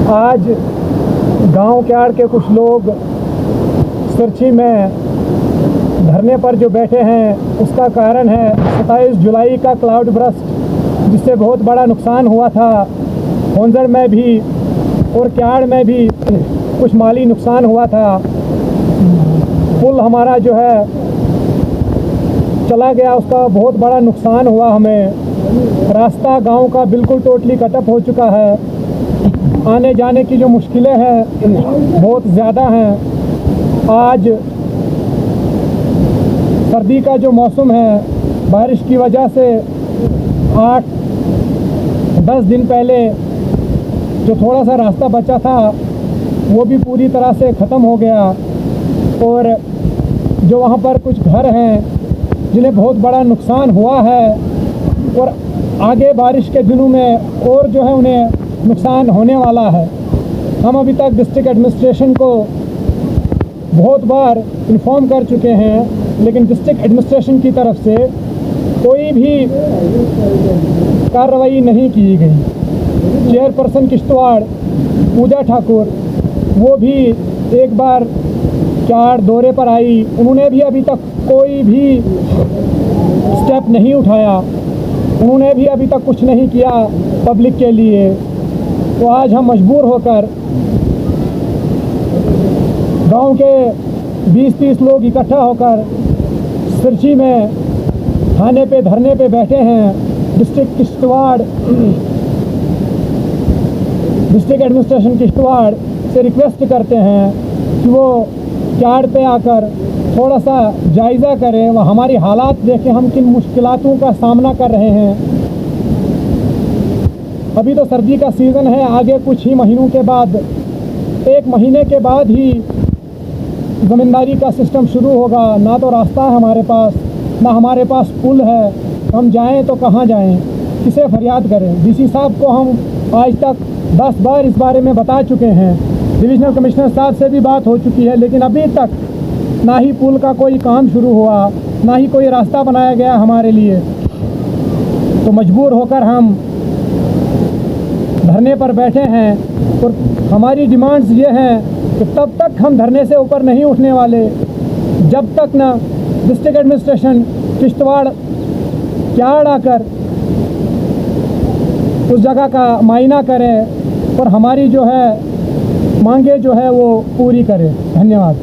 आज गांव क्याड़ के कुछ लोग सिरछी में धरने पर जो बैठे हैं उसका कारण है 27 जुलाई का क्लाउड बर्स्ट, जिससे बहुत बड़ा नुकसान हुआ था। होंजड़ में भी और क्याड़ में भी कुछ माली नुकसान हुआ था। पुल हमारा जो है चला गया, उसका बहुत बड़ा नुकसान हुआ हमें। रास्ता गांव का बिल्कुल टोटली कटअप हो चुका है। आने जाने की जो मुश्किलें हैं बहुत ज़्यादा हैं। आज सर्दी का जो मौसम है, बारिश की वजह से 8-10 दिन पहले जो थोड़ा सा रास्ता बचा था वो भी पूरी तरह से ख़त्म हो गया। और जो वहाँ पर कुछ घर हैं जिन्हें बहुत बड़ा नुकसान हुआ है और आगे बारिश के दिनों में और जो है उन्हें नुकसान होने वाला है। हम अभी तक डिस्ट्रिक्ट एडमिनिस्ट्रेशन को बहुत बार इन्फॉर्म कर चुके हैं, लेकिन डिस्ट्रिक्ट एडमिनिस्ट्रेशन की तरफ से कोई भी कार्रवाई नहीं की गई। चेयरपर्सन किश्तवाड़ पूजा ठाकुर वो भी एक बार क्याड़ दौरे पर आई, उन्होंने भी अभी तक कोई भी स्टेप नहीं उठाया। उन्होंने भी अभी तक कुछ नहीं किया पब्लिक के लिए। तो आज हम मजबूर होकर गांव के 20-30 लोग इकट्ठा होकर सिरछी में थाने पे धरने पे बैठे हैं। डिस्ट्रिक्ट एडमिनिस्ट्रेशन किश्तवाड़ से रिक्वेस्ट करते हैं कि वो क्याड़ पे आकर थोड़ा सा जायज़ा करें, वह हमारी हालात देखें, हम किन मुश्किलातों का सामना कर रहे हैं। अभी तो सर्दी का सीज़न है, आगे कुछ ही महीनों के बाद, 1 महीने के बाद ही ज़मींदारी का सिस्टम शुरू होगा। ना तो रास्ता है हमारे पास, ना हमारे पास पुल है। हम जाएं तो कहाँ जाएं, किसे फरियाद करें। डीसी साहब को हम आज तक 10 बार इस बारे में बता चुके हैं। डिविजनल कमिश्नर साहब से भी बात हो चुकी है, लेकिन अभी तक ना ही पुल का कोई काम शुरू हुआ, ना ही कोई रास्ता बनाया गया हमारे लिए। तो मजबूर होकर हम धरने पर बैठे हैं और हमारी डिमांड्स ये हैं कि तब तक हम धरने से ऊपर नहीं उठने वाले जब तक ना डिस्ट्रिक्ट एडमिनिस्ट्रेशन किश्तवाड़ क्याड़ आकर उस जगह का मायना करे और हमारी जो है मांगे जो है वो पूरी करे। धन्यवाद।